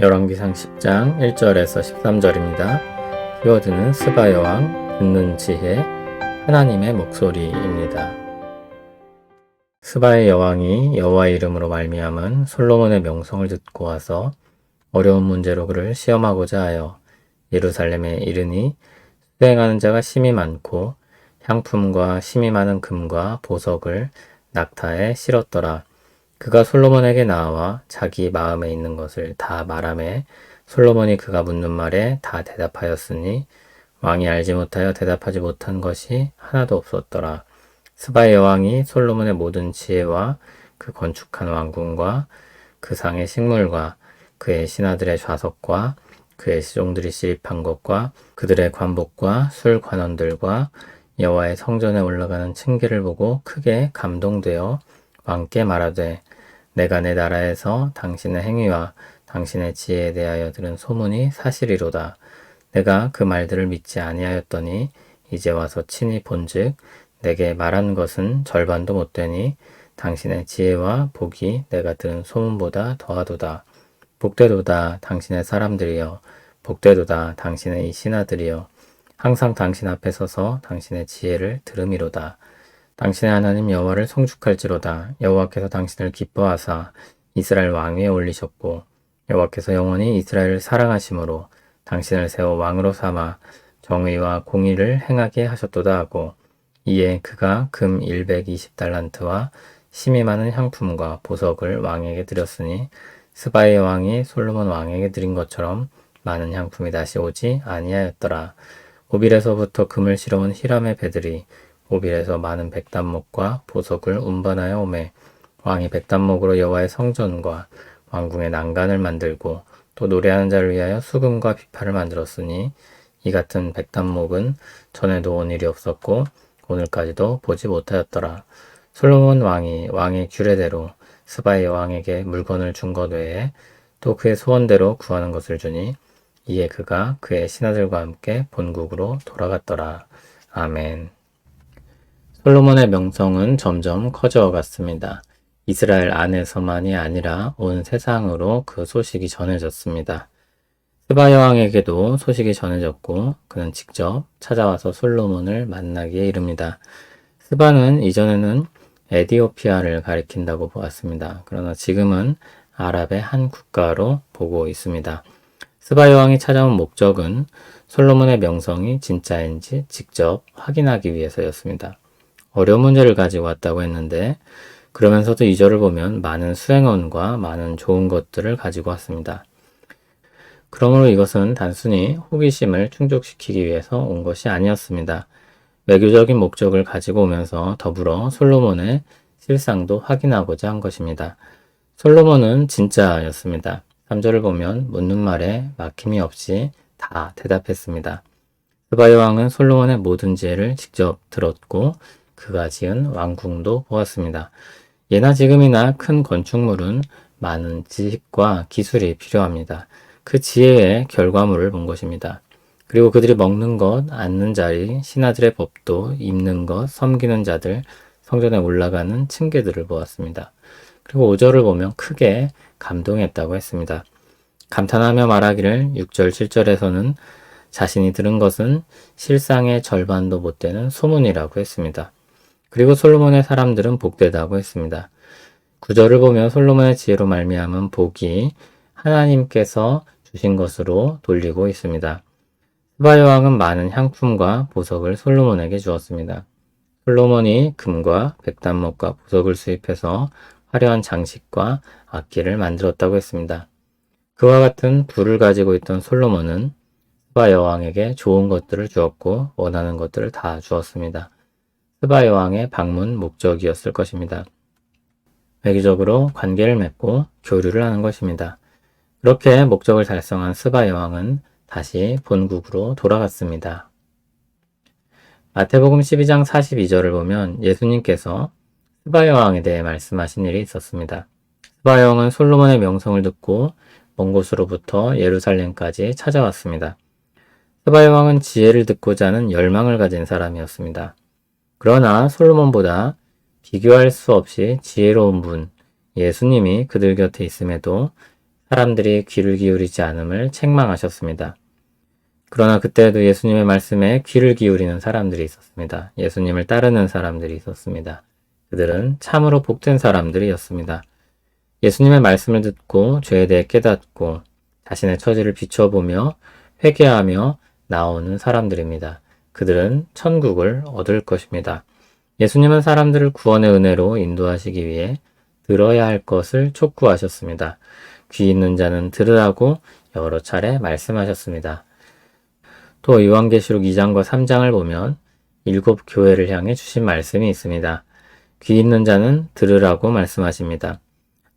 열왕기상 10장 1절에서 13절입니다. 키워드는 스바 여왕, 듣는 지혜, 하나님의 목소리입니다. 스바의 여왕이 여호와의 이름으로 말미암은 솔로몬의 명성을 듣고 와서 어려운 문제로 그를 시험하고자 하여 예루살렘에 이르니 수행하는 자가 심히 많고 향품과 심히 많은 금과 보석을 낙타에 실었더라. 그가 솔로몬에게 나와 자기 마음에 있는 것을 다 말하매 솔로몬이 그가 묻는 말에 다 대답하였으니 왕이 알지 못하여 대답하지 못한 것이 하나도 없었더라. 스바의 여왕이 솔로몬의 모든 지혜와 그 건축한 왕궁과 그 상의 식물과 그의 신하들의 좌석과 그의 시종들이 시립한 것과 그들의 관복과 술 관원들과 여호와의 성전에 올라가는 층계를 보고 크게 감동되어 왕께 말하되 내가 내 나라에서 당신의 행위와 당신의 지혜에 대하여 들은 소문이 사실이로다. 내가 그 말들을 믿지 아니하였더니 이제 와서 친히 본즉 내게 말한 것은 절반도 못되니 당신의 지혜와 복이 내가 들은 소문보다 더하도다. 복되도다 당신의 사람들이여, 복되도다 당신의 이 신하들이여, 항상 당신 앞에 서서 당신의 지혜를 들음이로다. 당신의 하나님 여호와를 송축할지로다. 여호와께서 당신을 기뻐하사 이스라엘 왕위에 올리셨고 여호와께서 영원히 이스라엘을 사랑하심으로 당신을 세워 왕으로 삼아 정의와 공의를 행하게 하셨도다 하고, 이에 그가 금 120달란트와 심히 많은 향품과 보석을 왕에게 드렸으니 스바의 왕이 솔로몬 왕에게 드린 것처럼 많은 향품이 다시 오지 아니하였더라. 오빌에서부터 금을 실어온 히람의 배들이 오빌에서 많은 백단목과 보석을 운반하여 오매 왕이 백단목으로 여호와의 성전과 왕궁의 난간을 만들고 또 노래하는 자를 위하여 수금과 비파를 만들었으니 이 같은 백단목은 전에도 온 일이 없었고 오늘까지도 보지 못하였더라. 솔로몬 왕이 왕의 규례대로 스바의 여왕에게 물건을 준 것 외에 또 그의 소원대로 구하는 것을 주니 이에 그가 그의 신하들과 함께 본국으로 돌아갔더라. 아멘. 솔로몬의 명성은 점점 커져 갔습니다. 이스라엘 안에서만이 아니라 온 세상으로 그 소식이 전해졌습니다. 스바 여왕에게도 소식이 전해졌고 그는 직접 찾아와서 솔로몬을 만나기에 이릅니다. 스바는 이전에는 에디오피아를 가리킨다고 보았습니다. 그러나 지금은 아랍의 한 국가로 보고 있습니다. 스바 여왕이 찾아온 목적은 솔로몬의 명성이 진짜인지 직접 확인하기 위해서였습니다. 어려운 문제를 가지고 왔다고 했는데 그러면서도 2절을 보면 많은 수행원과 많은 좋은 것들을 가지고 왔습니다. 그러므로 이것은 단순히 호기심을 충족시키기 위해서 온 것이 아니었습니다. 외교적인 목적을 가지고 오면서 더불어 솔로몬의 실상도 확인하고자 한 것입니다. 솔로몬은 진짜였습니다. 3절을 보면 묻는 말에 막힘이 없이 다 대답했습니다. 스바 여왕은 솔로몬의 모든 지혜를 직접 들었고 그가 지은 왕궁도 보았습니다. 예나 지금이나 큰 건축물은 많은 지식과 기술이 필요합니다. 그 지혜의 결과물을 본 것입니다. 그리고 그들이 먹는 것, 앉는 자리, 신하들의 법도, 입는 것, 섬기는 자들, 성전에 올라가는 층계들을 보았습니다. 그리고 5절을 보면 크게 감동했다고 했습니다. 감탄하며 말하기를 6절, 7절에서는 자신이 들은 것은 실상의 절반도 못 되는 소문이라고 했습니다. 그리고 솔로몬의 사람들은 복되다고 했습니다. 9절을 보면 솔로몬의 지혜로 말미암은 복이 하나님께서 주신 것으로 돌리고 있습니다. 스바 여왕은 많은 향품과 보석을 솔로몬에게 주었습니다. 솔로몬이 금과 백단목과 보석을 수입해서 화려한 장식과 악기를 만들었다고 했습니다. 그와 같은 부를 가지고 있던 솔로몬은 스바 여왕에게 좋은 것들을 주었고 원하는 것들을 다 주었습니다. 스바 여왕의 방문 목적이었을 것입니다. 외교적으로 관계를 맺고 교류를 하는 것입니다. 그렇게 목적을 달성한 스바 여왕은 다시 본국으로 돌아갔습니다. 마태복음 12장 42절을 보면 예수님께서 스바 여왕에 대해 말씀하신 일이 있었습니다. 스바 여왕은 솔로몬의 명성을 듣고 먼 곳으로부터 예루살렘까지 찾아왔습니다. 스바 여왕은 지혜를 듣고자 하는 열망을 가진 사람이었습니다. 그러나 솔로몬보다 비교할 수 없이 지혜로운 분, 예수님이 그들 곁에 있음에도 사람들이 귀를 기울이지 않음을 책망하셨습니다. 그러나 그때도 예수님의 말씀에 귀를 기울이는 사람들이 있었습니다. 예수님을 따르는 사람들이 있었습니다. 그들은 참으로 복된 사람들이었습니다. 예수님의 말씀을 듣고 죄에 대해 깨닫고 자신의 처지를 비춰보며 회개하며 나오는 사람들입니다. 그들은 천국을 얻을 것입니다. 예수님은 사람들을 구원의 은혜로 인도하시기 위해 들어야 할 것을 촉구하셨습니다. 귀 있는 자는 들으라고 여러 차례 말씀하셨습니다. 또 요한계시록 2장과 3장을 보면 7 교회를 향해 주신 말씀이 있습니다. 귀 있는 자는 들으라고 말씀하십니다.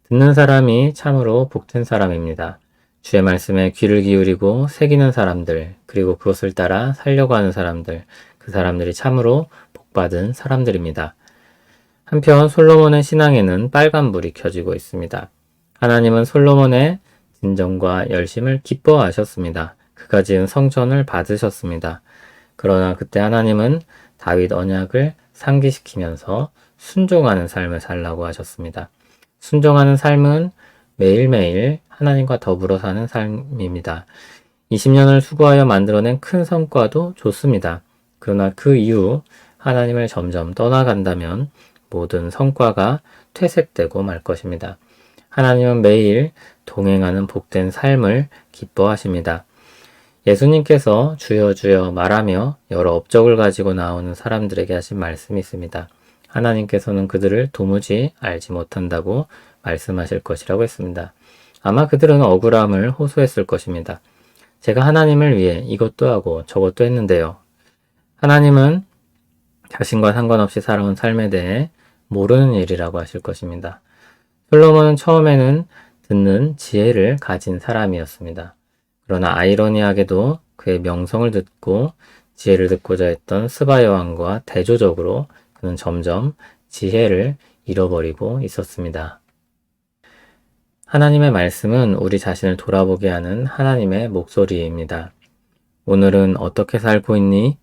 듣는 사람이 참으로 복된 사람입니다. 주의 말씀에 귀를 기울이고 새기는 사람들, 그리고 그것을 따라 살려고 하는 사람들, 그 사람들이 참으로 복받은 사람들입니다. 한편 솔로몬의 신앙에는 빨간불이 켜지고 있습니다. 하나님은 솔로몬의 진정과 열심을 기뻐하셨습니다. 그가 지은 성전을 받으셨습니다. 그러나 그때 하나님은 다윗 언약을 상기시키면서 순종하는 삶을 살라고 하셨습니다. 순종하는 삶은 매일매일 하나님과 더불어 사는 삶입니다. 20년을 수고하여 만들어낸 큰 성과도 좋습니다. 그러나 그 이후 하나님을 점점 떠나간다면 모든 성과가 퇴색되고 말 것입니다. 하나님은 매일 동행하는 복된 삶을 기뻐하십니다. 예수님께서 주여 주여 말하며 여러 업적을 가지고 나오는 사람들에게 하신 말씀이 있습니다. 하나님께서는 그들을 도무지 알지 못한다고 말씀하실 것이라고 했습니다. 아마 그들은 억울함을 호소했을 것입니다. 제가 하나님을 위해 이것도 하고 저것도 했는데요. 하나님은 자신과 상관없이 살아온 삶에 대해 모르는 일이라고 하실 것입니다. 솔로몬은 처음에는 듣는 지혜를 가진 사람이었습니다. 그러나 아이러니하게도 그의 명성을 듣고 지혜를 듣고자 했던 스바 여왕과 대조적으로 그는 점점 지혜를 잃어버리고 있었습니다. 하나님의 말씀은 우리 자신을 돌아보게 하는 하나님의 목소리입니다. 오늘은 어떻게 살고 있니?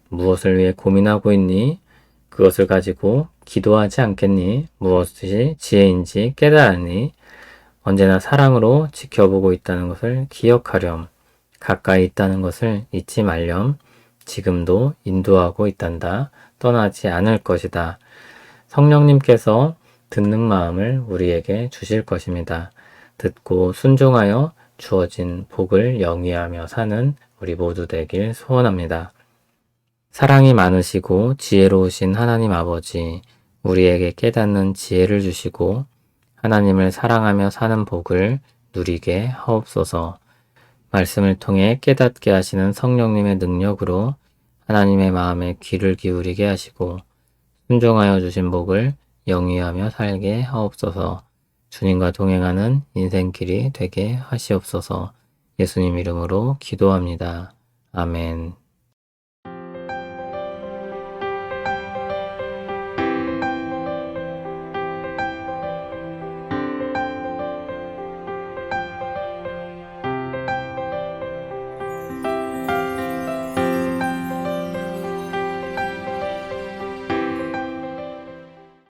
무엇을 위해 고민하고 있니? 그것을 가지고 기도하지 않겠니? 무엇이 지혜인지 깨달았니? 언제나 사랑으로 지켜보고 있다는 것을 기억하렴. 가까이 있다는 것을 잊지 말렴. 지금도 인도하고 있단다. 떠나지 않을 것이다. 성령님께서 듣는 마음을 우리에게 주실 것입니다. 듣고 순종하여 주어진 복을 영위하며 사는 우리 모두 되길 소원합니다. 사랑이 많으시고 지혜로우신 하나님 아버지, 우리에게 깨닫는 지혜를 주시고 하나님을 사랑하며 사는 복을 누리게 하옵소서. 말씀을 통해 깨닫게 하시는 성령님의 능력으로 하나님의 마음에 귀를 기울이게 하시고 순종하여 주신 복을 영위하며 살게 하옵소서. 주님과 동행하는 인생길이 되게 하시옵소서. 예수님 이름으로 기도합니다. 아멘.